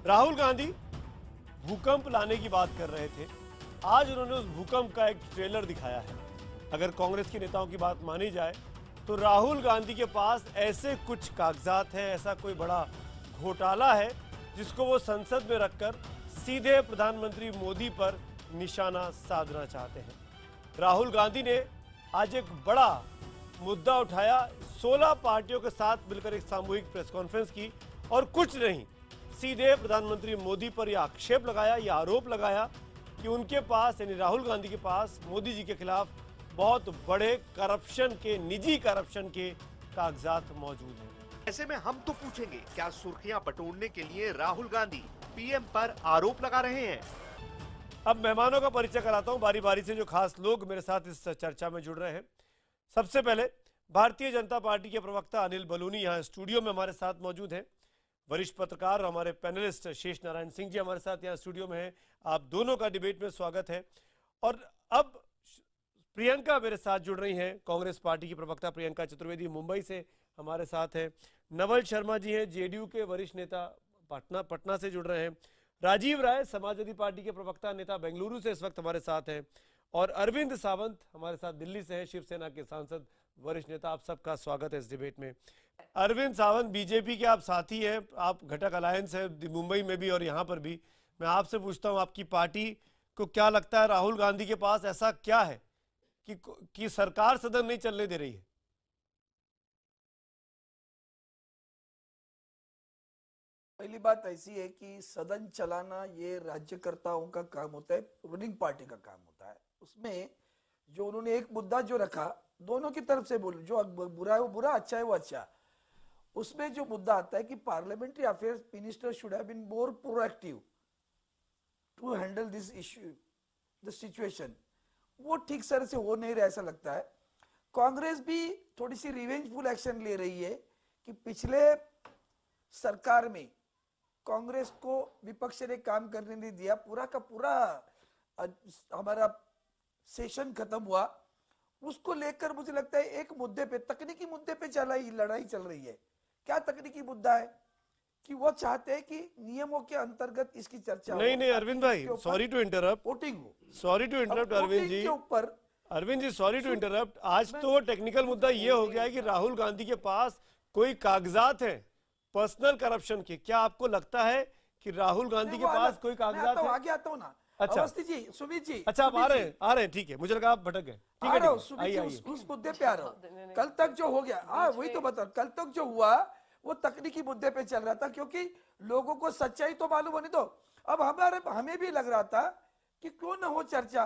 राहुल गांधी भूकंप लाने की बात कर रहे थे। आज उन्होंने उस भूकंप का एक ट्रेलर दिखाया है। अगर कांग्रेस के नेताओं की बात मानी जाए तो राहुल गांधी के पास ऐसे कुछ कागजात हैं, ऐसा कोई बड़ा घोटाला है जिसको वो संसद में रखकर सीधे प्रधानमंत्री मोदी पर निशाना साधना चाहते हैं। राहुल गांधी ने आज एक बड़ा मुद्दा उठाया, 16 पार्टियों के साथ मिलकर एक सामूहिक प्रेस कॉन्फ्रेंस की और कुछ नहीं, सीधे प्रधानमंत्री मोदी पर यह आक्षेप लगाया, यह आरोप लगाया कि उनके पास यानी राहुल गांधी के पास मोदी जी के खिलाफ बहुत बड़े करप्शन के, निजी करप्शन के कागजात मौजूद हैं। ऐसे में हम तो पूछेंगे, क्या सुर्खियां बटोरने के लिए राहुल गांधी पीएम पर आरोप लगा रहे हैं? अब मेहमानों का परिचय कराता हूं बारी बारी से, जो खास लोग मेरे साथ इस चर्चा में जुड़ रहे हैं। सबसे पहले भारतीय जनता पार्टी के प्रवक्ता अनिल बलूनी यहाँ स्टूडियो में हमारे साथ मौजूद हैं। वरिष्ठ पत्रकार और हमारे पैनलिस्ट शेष नारायण सिंह जी हमारे साथ यहाँ स्टूडियो में हैं। आप दोनों का डिबेट में स्वागत है। और अब प्रियंका मेरे साथ जुड़ रही हैं, कांग्रेस पार्टी की प्रवक्ता प्रियंका चतुर्वेदी मुंबई से हमारे साथ हैं। नवल शर्मा जी हैं, जेडीयू के वरिष्ठ नेता, पटना से जुड़ रहे हैं। राजीव राय समाजवादी पार्टी के प्रवक्ता नेता बेंगलुरु से इस वक्त हमारे साथ हैं। और अरविंद सावंत हमारे साथ दिल्ली से हैं, शिवसेना के सांसद, वरिष्ठ नेता। आप सबका स्वागत है इस डिबेट में। अरविंद सावंत, बीजेपी के आप साथी हैं, आप घटक अलायंस है मुंबई में भी और यहाँ पर भी। मैं आपसे पूछता हूँ, आपकी पार्टी को क्या लगता है, राहुल गांधी के पास ऐसा क्या है कि सरकार सदन नहीं चलने दे रही है? पहली बात ऐसी है कि सदन चलाना ये राज्यकर्ताओं का काम होता है, रूलिंग पार्टी का काम होता है। उसमें जो उन्होंने एक मुद्दा जो रखा, दोनों की तरफ से बोलो, जो बुरा है वो बुरा, अच्छा है वो अच्छा। उसमें जो मुद्दा आता है कि parliamentary affairs minister should have been more proactive to handle this issue, the situation, वो ठीक तरह से हो नहीं रहा ऐसा लगता है। कांग्रेस भी थोड़ी सी रिवेंजफुल एक्शन ले रही है कि पिछले सरकार में कांग्रेस को विपक्ष ने काम करने नहीं दिया, पूरा का पूरा हमारा सेशन खत्म हुआ, उसको लेकर मुझे लगता है एक मुद्दे पे, तकनीकी मुद्दे पे लड़ाई चल रही है। क्या तकनीकी मुद्दा है कि वो चाहते हैं कि नियमों के अंतर्गत इसकी चर्चा नहीं अरविंद भाई, सॉरी टू इंटरप्ट, वोटिंग हो, sorry to interrupt Arvind ji, Arvind ji sorry to interrupt. आज तो टेक्निकल मुद्दा ये हो गया है कि राहुल गांधी के पास कोई कागजात हैं पर्सनल करप्शन के। क्या आपको लगता है कि राहुल गांधी के पास कोई कागजात है? आगे आता हूं ना। अच्छा अवस्थी जी, सुमित जी, अच्छा आप आ रहे हैं, ठीक है, मुझे लगा आप भटक गए। ठीक है, उस मुद्दे पे आ रहा हूँ। कल तक जो हो गया, हाँ वही तो बता, कल तक जो हुआ वो तकनीकी मुद्दे पे चल रहा था, क्योंकि लोगों को सच्चाई तो मालूम होने दो। अब हमें भी लग रहा था कि क्यों ना हो चर्चा,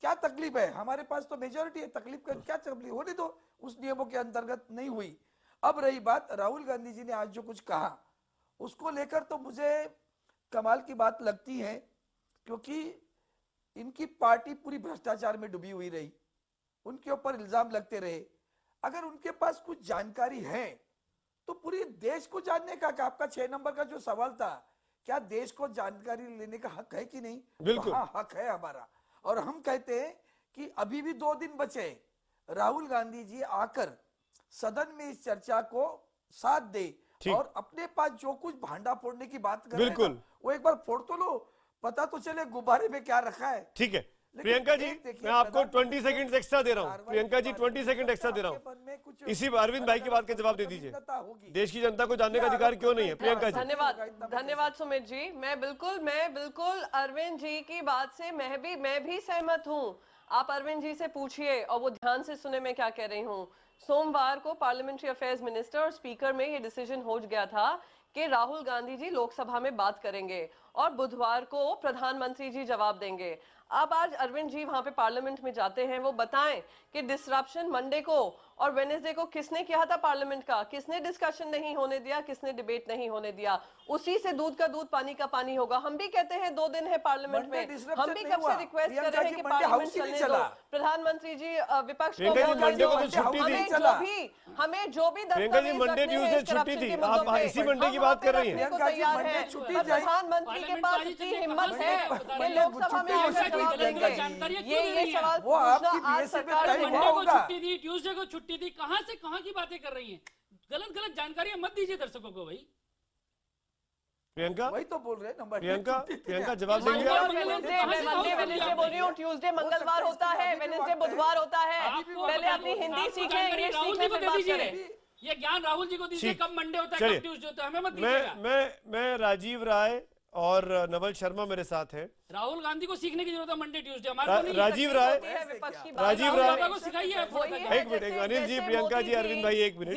क्या तकलीफ है, हमारे पास तो मेजोरिटी है, तकलीफ का क्या तकलीफ, होने दो, उस नियमों के अंतर्गत नहीं हुई। अब रही बात राहुल गांधी जी ने आज जो कुछ कहा, उसको लेकर तो मुझे कमाल की बात लगती है, क्योंकि इनकी पार्टी पूरी भ्रष्टाचार में डूबी हुई रही, उनके ऊपर इल्जाम लगते रहे। अगर उनके पास कुछ जानकारी है तो पूरी देश को जानने का, आपका 6 नंबर का जो सवाल था, क्या देश को जानकारी लेने का हक है कि नहीं? बिल्कुल, हाँ हक है हमारा। और हम कहते हैं कि अभी भी 2 दिन बचे, राहुल गांधी जी आकर सदन में इस चर्चा को साथ दे और अपने पास जो कुछ भांडा फोड़ने की बात कर रहे हैं वो एक बार फोड़ तो लो, पता तो चले गुब्बारे में क्या रखा है। ठीक है प्रियंका जी, मैं आपको 20 सेकंड एक्स्ट्रा दे रहा हूं। प्रियंका जी 20 सेकंड एक्स्ट्रा दे रहा हूं, इसी अरविंद भाई की बात का जवाब दे दीजिए। देश की जनता को जानने का अधिकार क्यों नहीं है? प्रियंका जी। धन्यवाद सुमित जी। मैं बिल्कुल अरविंद जी की बात से मैं भी सहमत हूं। आप अरविंद जी से पूछिए और वो ध्यान से सुने मैं क्या कह रही हूँ। सोमवार को पार्लियामेंट्री अफेयर्स मिनिस्टर और स्पीकर में ये डिसीजन हो गया था कि राहुल गांधी जी लोकसभा में बात करेंगे और बुधवार को प्रधानमंत्री जी जवाब देंगे। अब आज अरविंद जी वहां पे पार्लियामेंट में जाते हैं, वो बताएं कि डिसरप्शन मंडे को और वेडनेसडे को किसने किया था पार्लियामेंट का, किसने डिस्कशन नहीं होने दिया, किसने डिबेट नहीं होने दिया। उसी से दूध का दूध पानी का पानी होगा। हम भी कहते हैं 2 दिन है पार्लियामेंट में, हम भी कब से रिक्वेस्ट कर रहे हैं कि पार्लियामेंट चलने दो। प्रधानमंत्री जी विपक्ष को हमें जो भी मंडे ट्यूसडे छुट्टी थी, आप इसी मंडे की बात कर रही हैं। प्रधानमंत्री के पास इतनी हिम्मत है कि लोकसभा में ये सवाल पूछना आज सरकार को छुट्टी दी, ट्यूसडे को छुट्टी दी, कहां से कहां की बातें कर रही हैं? गलत जानकारियां मत दीजिए दर्शकों को भाई। प्रियंका वही तो बोल रहे हैं ना, मंडे प्रियंका छुट्टी थी प्रियंका क्या? जवाब देंगे मंडे आप? और वेडनेसडे, मैं मंडे वेडनेसडे बोल रही हूँ, ट्यूसडे मंगलवार होता है, वेडनेसडे बुधवार होता है। आपको पहले अपनी आपको हिंदी सीखें, जानकारी इंग्लिश राहुल सीखें, जी को फिर दे बात दीजिए। करें। ये ज्ञान राहुल जी को दीजिए, ठीक। कब मंडे होता है चलिए। कब ट्यूसडे होता है, हमें मत दीजिएगा। मैं राजीव राय और नवल शर्मा मेरे साथ हैं। राहुल गांधी को सीखने की जरूरत है मंडे ट्यूसडे, हमारे को नहीं है। राजीव राय होती है विपक्षी बात। राजीव राहुल राय बाबा को सिखाइए आप थोड़ा सा वही ज्ञान। है, एक मिनट, जैसे- अनिल जी, जैसे प्रियंका मोदी जी, अरविंद भाई, एक मिनट।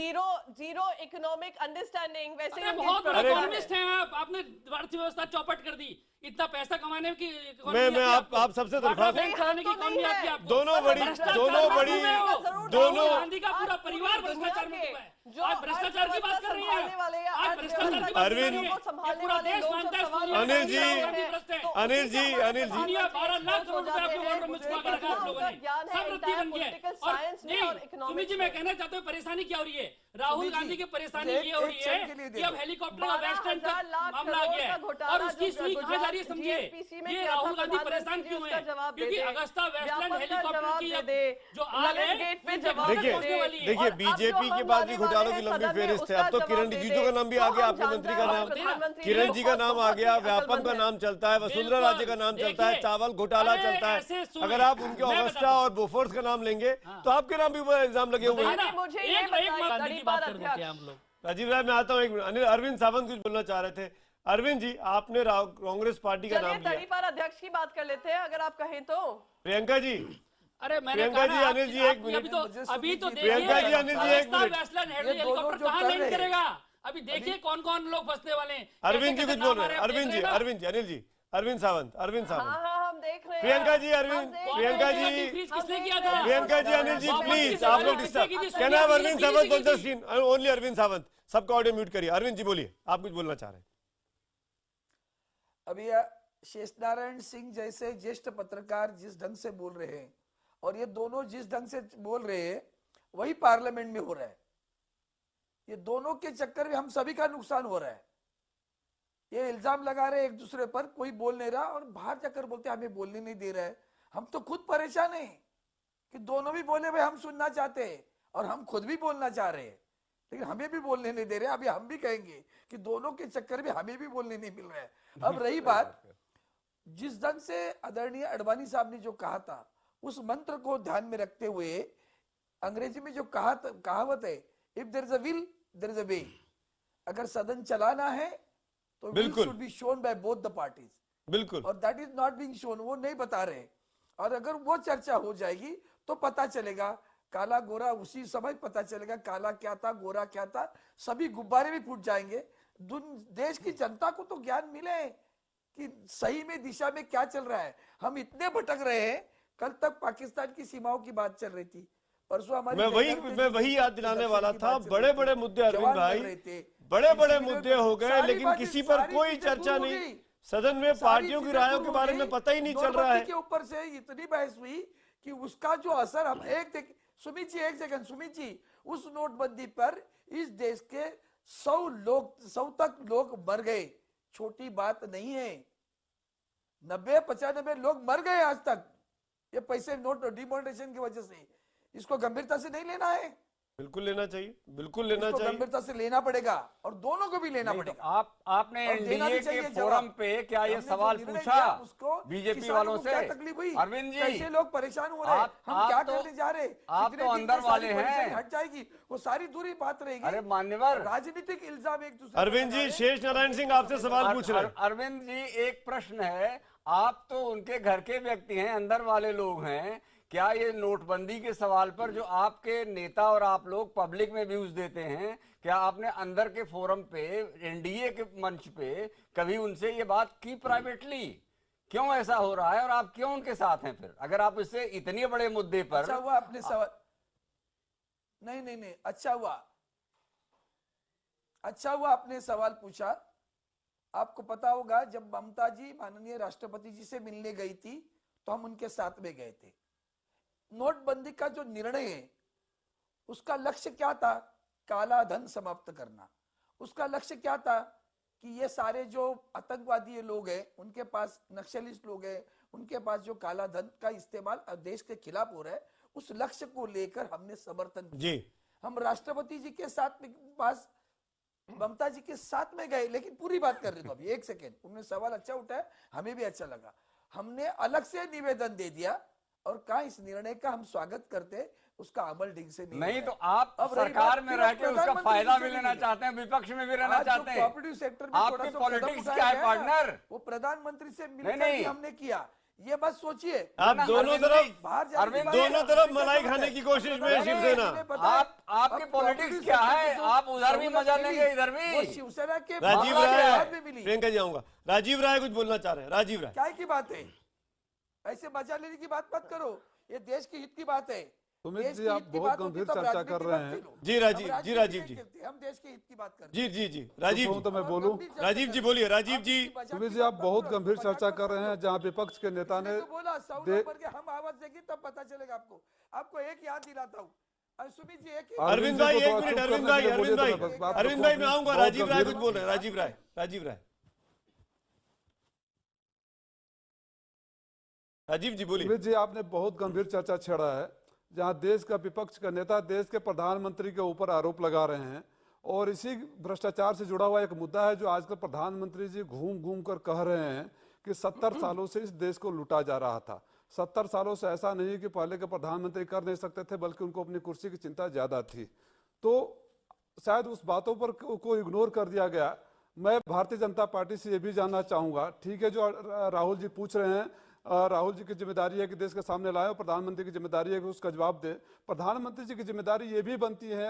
जीरो इकोनॉमिक अंडरस्टैंडिंग, वैसे अरे ही बहुत बड़ा अरे- इकोनॉमिस्ट हैं आप, आपने अर्थव्यवस्था चौपट कर दी, इतना पैसा कमाने की मैं आप सबसे दरख्वास्त नहीं, चलाने की हम तो इकोनॉमी नहीं आती है है। आपको। दोनों बड़ी भ्रष्टाचार दोनों में बड़ी डूबे हो। दोनों राहुल गांधी का पूरा आज परिवार पूरी भ्रष्टाचार में दुनिया डूबा है। जो आज भ्रष्टाचार की बात कर रही है, संभालने वाले या आज भ्रष्टाचार की बात कर अरविंद- रही है। संभालने ये पूरा वाले देश लोग मानता है जब सवाल सोनिया अनिल गांधी जी, राहुल गांधी भ्रष्ट है। तो अनिल जी, उसी से अनिल जी। दुनिया 12 लाख करोड़ हो रुपए जाते आपके हैं। वॉर में छुपा के रखा है आप लोगों ने। ज्ञान है सब रद्दी बन गया। political और science में नहीं, और economics सुमित जी, मैं में। कहना चाहता हूँ परेशानी क्या हो रही है, राहुल सुमित जी, गांधी की परेशानी एक- ये हो एक रही क्षण के लिए है दे कि अब दो। हेलीकॉप्टर और वेस्ट एंड 12,000 लाख मामला आ करोड़ गया का है घोटाला और उसकी जो सुई कहाँ जा रही है गुजरात समझिए। GSPC में ये किया था, राहुल गांधी प्रधानमंत्री परेशान जी क्यों उसका है, जवाब दे क्योंकि दे। अगस्ता वेस्टलैंड व्यापक का हेलीकॉप्टर जवाब की दे अब दे। जो आग है ललन गेट पे ये जवाब देखिए पहुंचने वाली है। देखिए और अब बीजेपी जो के हम बाद भी लाने घोटालों वाले की हैं लंबी सदन में, फेहरिस्त है। उसका अब तो जवाब किरण दे रिजिजू दे। का नाम भी तो आ गया, हम आपके मंत्री का जानते हैं नाम, प्रधानमंत्री किरण लोग जी का और नाम आ बहुत ही गया, व्यापम अक्लमंद का हैं। नाम चलता है, वसुंधरा बिल्कुल, राजे का नाम चलता है, देखिए, चावल घोटाला अरे चलता ऐसे है। सुनिए, अगर आप उनके मैं ऑगस्टा बताता और बोफोर्स का नाम लेंगे तो आपके नाम भी इल्जाम लगे हुए हैं। बताइए ना, मुझे ये एक बताइए, गांधी की दलीपार बात कर देते हैं अध्यक्ष। हम लोग। राजीव राय, मैं आता हूँ एक मिनट। अनिल अरविंद सावंत कुछ बोलना चाह रहे थे। अरविंद जी, आपने कांग्रेस पार्टी का चलिए नाम लिया। तड़ीपार अध्यक्ष की बात कर लेते हैं, अगर आप कहें तो। प्रियंका जी, अरे मैंने प्रियंका कहा जी, ना, अनिल जी, आप- एक मिनट। अभी तो मुझे अभी तो सुमित जी, देखिए, प्रियंका जी, अनिल जी, एक अगस्ता मिनट। वेस्टलैंड ये दोनों हेलीकॉप्टर जो कहाँ कर लैंड रहे हैं। करेगा, अभी देखिए कौन कौन लोग फंसने वाले हैं। अरविंद जी कैसे कुछ बोल कैसे रहे हैं। नाम आ अरविंद जी, देख रहे हैं ना? अरविंद जी, अनिल जी, अरविंद सावंत, अरविंद हाँ सावंत, हाँ हम देख रहे हैं। प्रियंका जी, अरविंद, हम देख प्रियंका रहे हैं। जी, डिफ्रीज हम किसने देख किया रहे था? हैं। प्रियंका जी, अनिल जी, बाबा जी प्लीज, की आप सवाल लोग किसने डिस्टर्ब की थी? कैन हैव सोनिया अरविंद गांधी सावंत की ऑन द थी। Screen, only Arvind Sawant. सबका ऑडियो म्यूट करिए। अरविंद जी बोलिए, आप कुछ बोलना चाह रहे हैं। अभी शेष नारायण सिंह जैसे ज्येष्ठ पत्रकार जिस ढंग से बोल रहे हैं और ये दोनों जिस ढंग से बोल रहे हैं वही पार्लियामेंट में हो रहा है। ये दोनों के चक्कर में हम सभी का नुकसान हो रहा है। ये इल्जाम लगा रहे हैं एक दूसरे पर, कोई बोल नहीं रहा और बाहर जाकर बोलते हैं हमें बोलने नहीं दे रहा है। हम तो खुद परेशान हैं कि दोनों भी बोले भाई हम सुनना चाहते हैं और हम खुद भी बोलना चाह रहे हैं, लेकिन हमें भी बोलने नहीं दे रहे। अभी हम भी कहेंगे कि दोनों के चक्कर में हमें भी बोलने नहीं मिल रहा है। अब रही बात, जिस ढंग से आदरणीय अडवाणी साहब ने जो कहा था उस मंत्र को ध्यान में रखते हुए, अंग्रेजी में जो कहावत है, if there is a will there is a way. अगर सदन चलाना है तो विल बिल्कुल। Should be shown by both the parties, बिल्कुल। और that is not being shown, वो नहीं बता रहे। और अगर वो चर्चा हो जाएगी तो पता चलेगा काला गोरा, उसी समय पता चलेगा काला क्या था गोरा क्या था, सभी गुब्बारे भी फूट जाएंगे। देश की जनता को तो ज्ञान मिले कि सही में दिशा में क्या चल रहा है। हम इतने भटक रहे हैं, कल तक पाकिस्तान की सीमाओं की बात चल रही थी, परसों हमारी मैं वही याद दिलाने वाला था। बड़े बड़े मुद्दे अरविंद भाई, बड़े बड़े बड़े मुद्दे हो गए, लेकिन किसी पर कोई चर्चा नहीं। सदन में पार्टियों की रायों के बारे में पता ही नहीं चल रहा है। के ऊपर से इतनी बहस हुई कि उसका जो असर हम सुमित जी एक सेकंड, सुमित जी, उस नोटबंदी पर इस देश के 100 तक लोग मर गए। छोटी बात नहीं है, 90-95 लोग मर गए आज तक ये पैसे नोट डिमोनेटाइजेशन की वजह से। इसको गंभीरता से नहीं लेना है, बिल्कुल लेना चाहिए, बिल्कुल लेना इसको चाहिए। गंभीरता से लेना पड़ेगा और दोनों को भी लेना नहीं तो पड़ेगा। आपने और देना भी एनडीए चाहिए के जवाब। फोरम पे क्या ये हमने जो सवाल निर्णय पूछा लिया उसको बीजेपी किसानों वालों को से? क्या तकलीफ हुई? अरविंद जी, कैसे लोग परेशान हो रहे हैं, हम आप क्या तो- करने जा रहे हैं, आप कितने तो दिन अंदर में सारी वाले परेशानी हैं। हट जाएगी, वो सारी दूरी बात रहेगी। अरे मान्यवर, राजनीतिक इल्जाम एक दूसरे अरविंद जी, शेष नारायण सिंह आपसे सवाल पूछ रहे हैं। अरविंद जी, एक प्रश्न है, आप तो उनके घर के व्यक्ति हैं, अंदर वाले लोग हैं। क्या ये नोटबंदी के सवाल पर जो आपके नेता और आप लोग पब्लिक में व्यूज देते हैं, क्या आपने अंदर के फोरम पे, एनडीए के मंच पे कभी उनसे ये बात की प्राइवेटली? क्यों ऐसा हो रहा है और आप क्यों उनके साथ हैं फिर, अगर आप इससे इतने बड़े मुद्दे पर? अच्छा हुआ आपने सवाल, नहीं, अच्छा हुआ आपने सवाल पूछा। आपको पता होगा जब ममता जी माननीय राष्ट्रपति जी से मिलने गई थी तो हम उनके साथ में गए थे। नोटबंदी का जो निर्णय है उसका लक्ष्य क्या था? काला धन समाप्त करना। उसका लक्ष्य क्या था कि ये सारे जो आतंकवादी लोग हैं, उनके पास नक्सलिस्ट लोग हैं, उनके पास जो काला धन का इस्तेमाल देश के खिलाफ हो रहा है, उस लक्ष्य को लेकर हमने समर्थन किया। जी, हम राष्ट्रपति जी के साथ में पास ममता जी के साथ में गए, लेकिन पूरी बात कर रहे तो अभी एक सेकेंड, उन्होंने सवाल अच्छा उठाया, हमें भी अच्छा लगा। हमने अलग से निवेदन दे दिया और कहा इस निर्णय का हम स्वागत करते, उसका अमल ढंग से नहीं हो तो रहा है। आप अब रही सरकार बात में फिर रह आप के उसका प्रधानमंत्री फायदा जी भी से लेना मिलिए। चाहते हैं, विपक्ष में भी रहना आज जो चाहते हैं। कोऑपरेटिव सेक्टर में आपकी थोड़ा सा पॉलिटिक्स कदम क्या है, उठाया गया ना, पार्टनर? वो प्रधानमंत्री से मिलकर नहीं। ही हमने किया। ये मत सोचिए आप ना, दोनों अरविंद तरफ जी, बाहर जाने की अरविंद बात जी, है, दोनों तरफ अमेरिका मलाई का खाने है। की कोशिश में नहीं, शिवसेना। मुझे पता है। आपकी अब पॉलिटिक्स cooperative क्या sector है? की जो आप उधर भी सहूलत मजा मिली, लेंगे, इधर भी। वो शिवसेना के राजीव मामला के राय, बाद में मिली। प्रियंका जी आऊंगा, राजीव राय कुछ बोलना चाह रहे हैं। राजीव राय, क्या की बात है? ऐसे मजा लेने की बात मत करो, ये देश के हित की बात है। सुमित देश जी, के आप हित की बहुत बात होती गंभीर तब चर्चा राजनीति कर मत रहे हैं। खेलो। जी राजीव, हम जी राजनीति राजीव नहीं जी, खेलते, हम देश के हित की बात करते जी जी जी, राजीव कहूं जी, तो मैं बोलूं? राजीव जी बोलिए। राजीव जी, सुमित जी, आप बहुत गंभीर चर्चा कर रहे हैं, जहां विपक्ष के नेता ने बोला दे- पर हम आवाज देंगे तब पता चलेगा आपको। आपको एक याद दिलाता हूँ, सुमित जी एक अरविंद जी भाई को एक थोड़ा मिनट, चुप अरविंद करने भाई, के लिए अरविंद बोलिए भाई, तो मैं बात अरविंद को भाई मैं आऊंगा। बहुत राजीव राय गंभीर- कुछ बोल रहे हैं। राजीव राय, राजीव राय, राजीव जी बोलिए। सुमित जी, आपने बहुत गंभीर चर्चा छेड़ा है, जहां देश का विपक्ष का नेता देश के प्रधानमंत्री के ऊपर आरोप लगा रहे हैं, और इसी भ्रष्टाचार से जुड़ा हुआ एक मुद्दा है जो आजकल प्रधानमंत्री जी घूम घूम कर कह रहे हैं कि 70 सालों से इस देश को लूटा जा रहा था। 70 सालों से ऐसा नहीं कि पहले के प्रधानमंत्री कर नहीं सकते थे, बल्कि उनको अपनी कुर्सी की चिंता ज्यादा थी, तो शायद उस बातों पर को इग्नोर कर दिया गया। मैं भारतीय जनता पार्टी से ये भी जानना चाहूंगा, ठीक है जो राहुल जी पूछ रहे हैं, राहुल जी की जिम्मेदारी है कि देश के सामने लाए, और प्रधानमंत्री की जिम्मेदारी है कि उसका जवाब दे। प्रधानमंत्री जी की जिम्मेदारी ये भी बनती है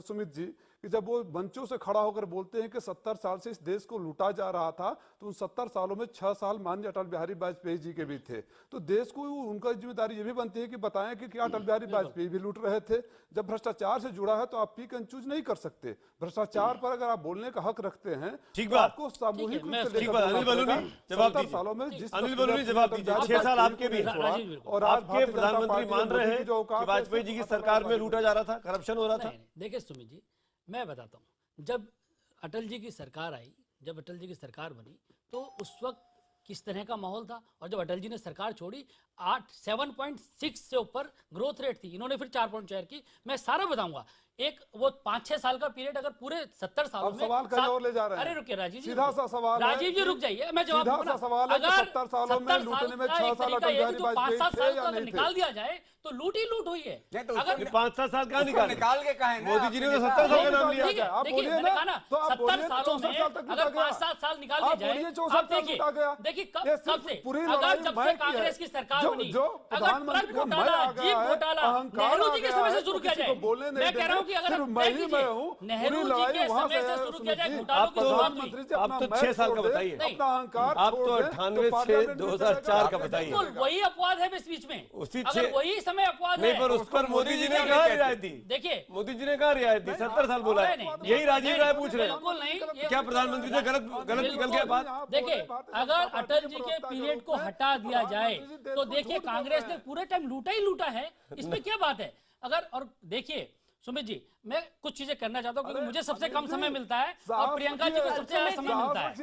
सुमित जी, कि जब वो मंचों से खड़ा होकर बोलते हैं कि 70 साल से इस देश को लूटा जा रहा था, तो उन 70 सालों में 6 साल माननीय अटल बिहारी वाजपेयी जी के भी थे, तो देश को उनका जिम्मेदारी ये भी बनती है कि बताएं कि क्या अटल बिहारी वाजपेयी भी लूट रहे थे। जब भ्रष्टाचार से जुड़ा है तो आप पिक एंड चूज नहीं कर सकते। भ्रष्टाचार पर अगर आप बोलने का हक रखते हैं ठीक तो बात। आपको सामूहिक रूप से ठीक लेकर बात। बोलना अनिल बलूनी पड़ेगा। जवाब 70 दीजिए। सालों में जिस अनिल प्रक्रिया बलूनी जवाब अटल दीजिए। बिहारी 6 साल आपके भी वाजपेयी हैं। छोड़ा, राजीव बिल्कुल। और आज आपके भारतीय जनता प्रधानमंत्री पार्टी मान ने रहे मोदी हैं की जो कि औकात है, वाजपेयी जी की उसको सरकार में खतरनाक लूटा जा रहा था, करप्शन हो रहा था। नहीं, देखिए सुमित जी, मैं बताता हूँ, जब अटल जी की सरकार आई, जब अटल जी की सरकार बनी, तो उस वक्त किस तरह का माहौल था, और जब अटल जी ने सरकार छोड़ी 7.6 से ऊपर ग्रोथ रेट थी, इन्होंने फिर 4.4 की। मैं सारा बताऊंगा। एक वो 5-6 साल का पीरियड अगर पूरे 70 सालों अब में सवाल कहीं और ले जा रहे हैं। अरे रुकिए राजीव जी, सीधा सा सवाल है राजीव जी कि- रुक जाइए, मैं जवाब सीधा दूंगा सा ना। सवाल है कि अगर 70 सालों में 70 लूटने में का 6 एक साल तरीका अटल ये है कि बिहारी जो वाजपेयी 5-7 थे साल या को अगर नहीं थे? निकाल दिया जाए तो लूट ही लूट हुई है। नहीं तो अगर उसको 5-7 साल कहाँ उसको निकाले? निकाल के कहें ना, मोदी जी ने तो आपके 70 साल का नेता- नाम लिया। देखिए, आप देखिए, बोलिए मैंने ना, कहा ना, तो आप 70 बोलिए सालों 64 में साल तक अगर लूटा गया। 5-7 साल निकाल आप दिए जाए, बोलिए आप 64 साल देखिए, लूटा गया। देखिए ये कब सिर्फ से, पूरी अगर लड़ाई जब से मैं की कांग्रेस है। की सरकार जो- बनी, जो अगर प्रधानमंत्री ट्रक का मैं घोटाला, आ गया जीप है, घोटाला अहंकार नेहरू आ जी के गया समय है, से शुरू तो किया किसी जाए। को बोलने नहीं मैं कह रहा हूँ कि देंगे, अगर सिर्फ तय मैं ही कीजिए, मैं हूँ। नेहरू पूरी जी लड़ाई के वहाँ समय से से है, शुरू किया जाए सुमित जी। घोटालों आप की तो- शुरुआत प्रधानमंत्री हुई। जी आप अपना तो मैं 6 साल का छोड़ दें, बताइए। अपना अहंकार आप तो छोड़ दें, 98 पार्लियामेंट से में 2004 का चलेगा। बताइए। बिल्कुल वही अपवाद है इस बीच में। उसी अगर छे- वही समय अपवाद नहीं, है, पर उस पर मोदी जी ने क्या कहा कहते? रियायत दी। देखिए मोदी जी ने कहा रियायत दी, 70 साल बोला है। नहीं, यही राजीव राय पूछ रहे हैं। बिल्कुल नहीं, ये- क्या प्रधानमंत्री से गलत निकल गया बात? देखिए, अगर अटल जी के पीरियड को हटा दिया जाए तो देखिए कांग्रेस ने पूरे टाइम लूटा ही लूटा है, इसमें क्या बात है। अगर और देखिए सुमित जी, मैं कुछ चीजें करना चाहता हूँ क्योंकि मुझे सबसे कम समय मिलता है और प्रियंका जी को सबसे ज्यादा समय मिलता है।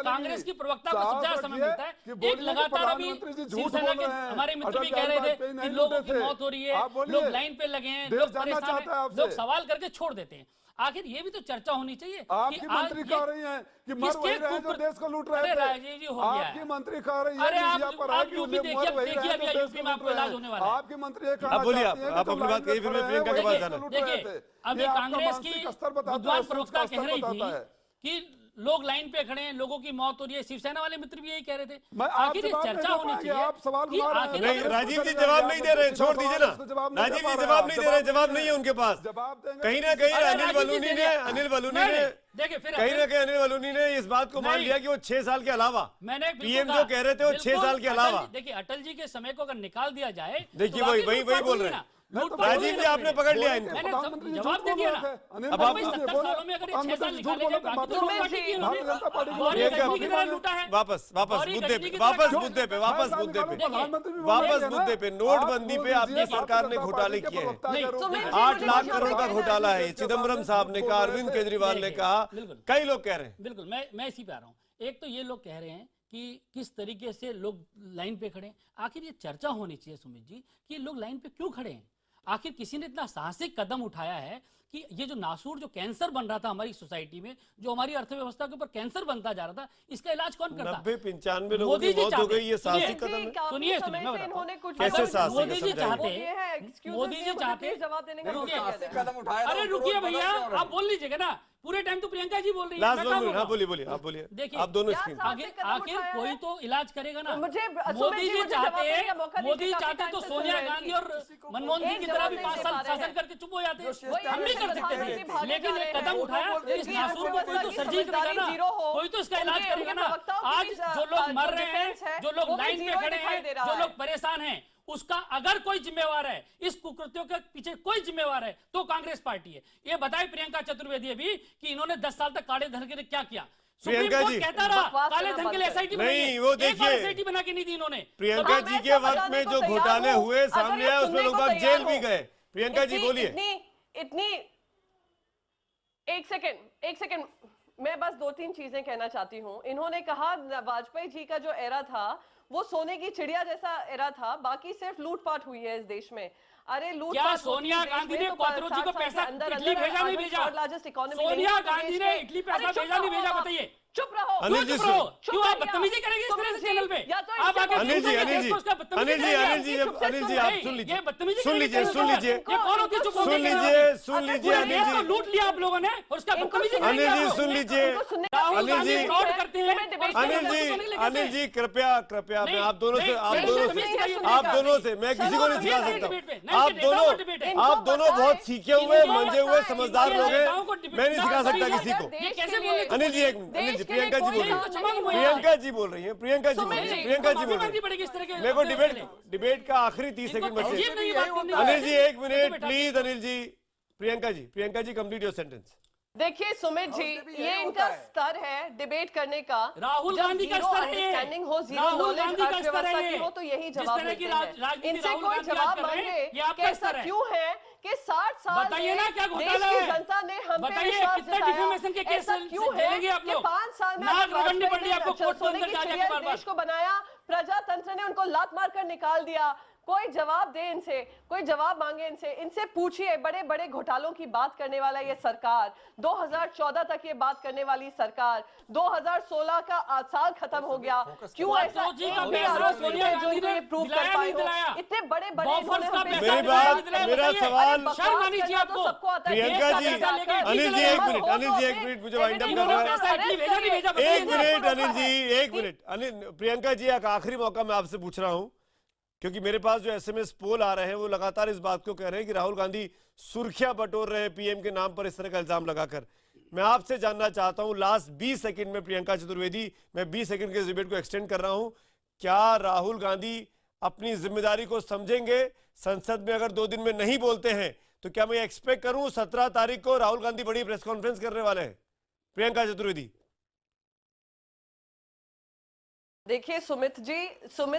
कांग्रेस की प्रवक्ता को सबसे ज्यादा समय मिलता है। एक लगातार अभी शिवसेना के हमारे मित्र भी कह रहे थे कि लोगों की मौत हो रही है, लोग लाइन पे लगे हैं, लोग परेशान हैं, लोग सवाल करके छोड़ देते हैं। आखिर ये भी तो चर्चा होनी चाहिए आपकी मंत्री कह रही हैं कि मर वही रहे जो देश को लूट रहे थे। राजीव जी हो गया है। आपकी मंत्री कह रही है अरे मीडिया पर है आप कि यूपी मर देखिए, वही देखिए रहे अभी जो देश यूपी को में लूट आपको रहे इलाज हैं। होने वाला है। आपकी मंत्री ये कहना आप बोलिए, चाहती हैं कि आप जो अपनी बात लाइन में कहिए, फिर मैं खड़े हैं, प्रियंका की वही बात देश जाना। को लूट रहे देखिए, थे। अभी ये आपका कांग्रेस की मानसिक स्तर बताता है, विद्वान सोच प्रवक्ता का कह स्तर रही बताता थी है। कि लोग लाइन पे खड़े हैं, लोगों की मौत हो रही है। शिवसेना वाले मित्र भी यही कह रहे थे। मैं आप आखिर ये जवाब चर्चा नहीं दे होनी पाएंगे, चाहिए आप सवाल कि घुमा रहे हैं। आखिर नहीं, अगर- राजीव जी जवाब नहीं दे रहे हैं, छोड़ दीजिए ना। राजीव जी जवाब नहीं दे रहे हैं, जवाब नहीं है उनके पास। जवाब देंगे कहीं ना कहीं अरे अनिल राजीव जी बलूनी दे ने दिया। अनिल बलूनी नहीं, ने देखिए फिर कहीं ना कहीं अनिल बलूनी ने इस बात को मान नहीं। लिया कि वो 6 साल के अलावा मैंने बिल्कुल पीएम कहा, जो कह रहे थे वो 6 बिल्कुल साल के अटल अलावा। जी- देखिए अटल जी के समय को अगर निकाल दिया जाए देखिए, तो वही वाकई वही बोल रहे हैं। राजीव जी आपने पकड़ लिया इनको। मैंने प्रधानमंत्री जी जवाब झूठ दे बोल दिया रहे ना। थे। अनिल अब बलूनी भाई जी 70 बोले, सालों में अगर ये 6 साल प्रधानमंत्री निकाले झूठ गए, बोले, बाकी तो भारतीय लोग पार्टी की इन्होंने जनता पार्टी की गौरी लोग गजनी की तरह हैं। लूटा है। वापस गौरी मुद्दे गजनी पे, की तरह वापस काम- मुद्दे पे, वापस मुद्दे पे, प्रधानमंत्री भी वापस बोलेंगे ना। मुद्दे पे। नोटबंदी आप पे बोल आपने दीजिए, सरकार ने भारतीय जनता घोटाले पार्टी के किए हैं। प्रवक्ता के नहीं, रूप तो में। मैं- 8 लाख मुझे करोड़ का बताइए। घोटाला है, चिदम्बरम साहब ने कहा, अरविंद केजरीवाल ने कहा, बिल्कुल। कई लोग कह रहे हैं। बिल्कुल, मैं इसी पे आ रहा हूँ। एक तो ये लोग कह रहे हैं कि किस तरीके से लोग लाइन पे खड़े हैं। आखिर ये चर्चा होनी चाहिए सुमित जी कि ये लोग लाइन पे क्यों खड़े हैं। आखिर किसी ने इतना साहसिक कदम उठाया है कि ये जो नासूर जो कैंसर बन रहा था हमारी सोसाइटी में, जो हमारी अर्थव्यवस्था के ऊपर कैंसर बनता जा रहा था, इसका इलाज कौन करता? 90-95 लोगों की मौत हो गई, ये साहसी कदम है। सुनिए मैं बताता हूं। कैसे साहसी मोदी जी समझाइए। चाहते, मोदी जी चाहते, जवाब देने का मौका साहसी दीजिए। कदम उठाया अरे तो रुकिए तुरंत भैया, बदल क्यों आप बोल लीजिएगा ना, पूरे टाइम तो प्रियंका जी बोल रही है, लास्ट मैं 2 क्या मिनट, बोल रहा हाँ हूं? बोलिए बोलिए, आप बोलिए, देखिए, आप दोनों क्या स्क्रीन साहब आगे कदम आखिर उठाया कोई है? तो इलाज करेगा ना। मुझे मोदी जी मुझे चाहते, जवाब देने का मौका मोदी दीजिए, काफी चाहते टाइम तो से सोनिया सुन रहे गांधी हैं। और मनमोहन सिंह एक की तरह जवाब भी नहीं 5 दे साल पा रहे शासन हैं। करके चुप हो जाते, वही हम भी कर सकते प्रधानमंत्री थे, भागे लेकिन जा ये रहे कदम हैं। उठाया, इस जिनकी नासूर को कोई तो अर्थव्यवस्था की सर्जरी करेगा ना, समझदारी जीरो हो, कोई तो इसका इलाज उनके करेगा ना। प्रवक्ताओं की आज भी जो लोग मर रहे डिफेंस है, हैं, जो लोग वो भी लाइन पे जीरो खड़े दिखाई दे हैं, रहा जो है। लोग परेशान हैं, उसका अगर कोई जिम्मेवार है, इस कुकृत्यों के पीछे कोई जिम्मेवार है, तो कांग्रेस पार्टी है। ये बताए प्रियंका चतुर्वेदी अभी कि इन्होंने 10 साल तक काले धन के लिए क्या किया। सुप्रीम प्रियंका कोर्ट जी, कहता रहा बकवास काले करना धन के लिए बंद करें। एसआईटी नहीं, वो देखिए, एसआईटी बना के नहीं दी इन्होंने। प्रियंका हाँ, जी मैं के सब वक्त बताने में को जो तैयार घोटाले हूं, हुए अगर सामने ये आए, उसमें सुनने लोग को बाग तैयार जेल भी हो। गए। प्रियंका जी इतनी- बोलिए। इतनी एक सेकंड मैं बस 2-3 चीजें कहना चाहती हूँ। इन्होंने कहा वाजपेयी जी का जो एरा था वो सोने की चिड़िया जैसा एरा था, बाकी सिर्फ लूटपाट हुई है इस देश में। अरे लूटपाट क्या होती सोनिया है देश गांधी में ने तो कोतरो जी को 60 साल पैसा के अंदर इटली अंदर भेजा नहीं आज भेजा? third largest economy सोनिया नहीं है गांधी देश ने में। इटली अरे पैसा चुप भेजा नहीं रहो भेजा? आप। बताइए। चुप रहो। अनिल जी, चुप रहो। चुप क्यों आप रहिए। बदतमीजी करेंगे इस तरह से सुमित चैनल पे? जी, या तो आप इससे आगे अनिल जी, दूसरे अनिल देश जी, को उसका बदतमीजी अनिल जी, करेंगे? अनिल जी, चुप से अनिल जी, सुनो। आप नहीं, सुन ये लीजिए, बदतमीजी सुन करेंगे लीजिए, इस सुन तरह से। लीजिए, ये कौन होती है चुप सुन होने के लीजिए, लिए? सुन लीजिए, पूरे अनिल देश को जी, लूट लिया आप लोगों ने और उसका इनको बदतमीजी सुनने करेंगे अनिल आप जी, लोग? सुन लीजिए, इनको सुनने राहुल अनिल गांधी जी, फ्रॉड करते हैं। तुम्हें debate और अनिल इसको जी, सुनने के लिए कैसे? अनिल जी, कृपया मैं आप दोनों से, नहीं, आप नहीं, दोनों नहीं, से, नहीं, आप नहीं, दोनों से, मैं किसी को नहीं नहीं, सिखा नहीं, सकता डिबेट में, हूँ। नहीं, आप नेताओं दोनों, को डिबेट है। आप दोनों बहुत सीखे हुए, इनको मंजे हुए, बताएं, समझदार इनको लोग नेताओं को हैं, डिबेट मैं नहीं सिखा करना सकता चाहिए। किसी को। ये कैसे बोल रहे हैं? अनिल जी, एक मिनट, अनिल जी, प्रियंका जी बोल रही हैं, प्रियंका जी बोल रही हैं, प्रियंका जी बोल रही हैं, प्रियंका जी बोल रही हैं। पड़ेगी इस तरह के मेरे को डिबेट का आखिरी 30 सेकंड बचे। अनिल जी, एक minute please, Anil ji, Priyanka ji complete your sentence. देखिए सुमित जी, उसमें भी यही ये होता इनका है। स्तर है डिबेट करने का। राहुल जब गांधी का zero स्तर है ये। understanding हो, जीरो राहुल नॉलेज गांधी का स्तर अर्थव्यवस्था है की ये। हो, तो यही जिस जवाब तरह की देते हैं। राजनीति इनसे राहुल कोई गांधी आज जवाब कर रहे हैं, मांगे ये आपका कि ऐसा स्तर है। क्यों है कि 60 साल बताइए में ना क्या देश घोटाला की है? जनता ने हम पे बताइए विश्वास कितने जताया। डिफेमेशन के केस ऐसा क्यों है झेलेंगे आप कि लोग? 5 साल में नाक अगर रगड़नी पड़ रही है वाजपेयी आपको ने कोर्ट के सोने अंदर की जाके चिड़िया बार-बार। देश को बनाया, प्रजातंत्र ने उनको लात मार कर निकाल दिया। कोई जवाब दे इनसे, कोई जवाब मांगे इनसे पूछिए। बड़े बड़े घोटालों की बात करने वाला ये सरकार, 2014 तक ये बात करने वाली सरकार, 2016 का साल खत्म हो गया, क्यों ऐसा तो जी का एक भी पैसा आरोप नहीं सोनिया है जो गांधी इनको ने ये प्रूव कर दिलाया पाए नहीं दिलाया? हो? इतने बड़े बड़े बॉफर्स का पैसा मेरी दिलाया बात, नहीं दिलाया? मेरा बताइए। सवाल, शर्म आनी चाहिए आपको। सबको आता है। प्रियंका देश का जी, पैसा लेकर अनिल जी, एक मिनट, हो अनिल जी, तो एक मिनट, मुझे वाइंड अप इन्होंने करना है। पैसा इटली भेजा नहीं भेजा? बताइए। एक मिनट अनिल जी, एक मिनट अनिल, प्रियंका जी, एक आखिरी मौका मैं आपसे पूछ रहा हूं, क्योंकि मेरे पास जो एसएमएस पोल आ रहे हैं वो लगातार इस बात को कह रहे हैं कि राहुल गांधी सुर्खियां बटोर रहे हैं पीएम के नाम पर इस तरह का इल्जाम लगाकर। मैं आपसे जानना चाहता हूं, लास्ट 20 सेकंड में प्रियंका चतुर्वेदी, मैं 20 सेकंड के डिबेट को एक्सटेंड कर रहा हूं, क्या राहुल गांधी अपनी जिम्मेदारी को समझेंगे? संसद में अगर 2 दिन में नहीं बोलते हैं तो क्या मैं एक्सपेक्ट करूं 17 तारीख को राहुल गांधी बड़ी प्रेस कॉन्फ्रेंस करने वाले हैं? प्रियंका चतुर्वेदी। देखिए सुमित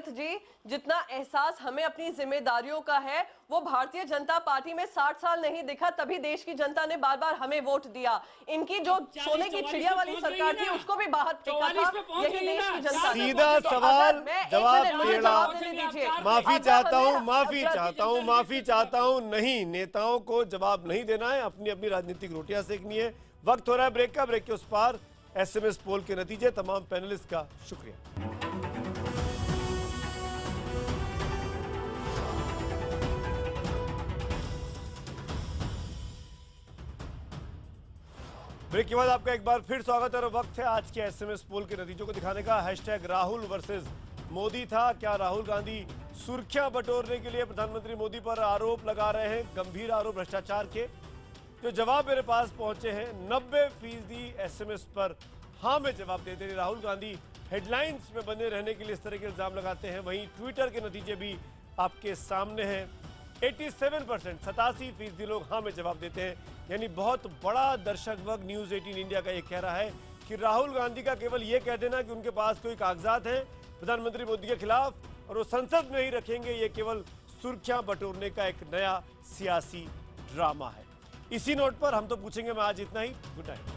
जी, जितना एहसास हमें अपनी जिम्मेदारियों का है वो भारतीय जनता पार्टी में 60 साल नहीं दिखा, तभी देश की जनता ने बार बार हमें वोट दिया। इनकी जो सोने की चिड़िया वाली सरकार थी उसको भी बाहर फेंका था, यही देश की जनता ने। सीधा सवाल, जवाब टेढ़ा। माफी चाहता हूं, माफी चाहता हूं, नहीं, नेताओं को जवाब नहीं देना है, अपनी अपनी राजनीतिक रोटियां सेकनी है। वक्त हो रहा है ब्रेक का, ब्रेक के उस पार एसएमएस पोल के नतीजे। तमाम पैनलिस्ट का शुक्रिया। ब्रेक के बाद आपका एक बार फिर स्वागत है और वक्त है आज के एसएमएस पोल के नतीजों को दिखाने का। हैशटैग राहुल वर्सेस मोदी था। क्या राहुल गांधी सुर्खियां बटोरने के लिए प्रधानमंत्री मोदी पर आरोप लगा रहे हैं, गंभीर आरोप भ्रष्टाचार के? जो जवाब मेरे पास पहुंचे हैं 90% एसएमएस पर हाँ में जवाब देते हैं। राहुल गांधी हेडलाइंस में बने रहने के लिए इस तरह के इल्जाम लगाते हैं। वहीं ट्विटर के नतीजे भी आपके सामने हैं। 87%, 87% लोग हाँ में जवाब देते हैं। यानी बहुत बड़ा दर्शक वर्ग न्यूज 18 इंडिया का ये कह रहा है कि राहुल गांधी का केवल ये कह देना कि उनके पास कोई कागजात हैं प्रधानमंत्री मोदी के खिलाफ और वो संसद में ही रखेंगे, ये केवल सुर्खियां बटोरने का एक नया सियासी ड्रामा है। इसी नोट पर हम तो पूछेंगे मैं आज इतना ही। Good night.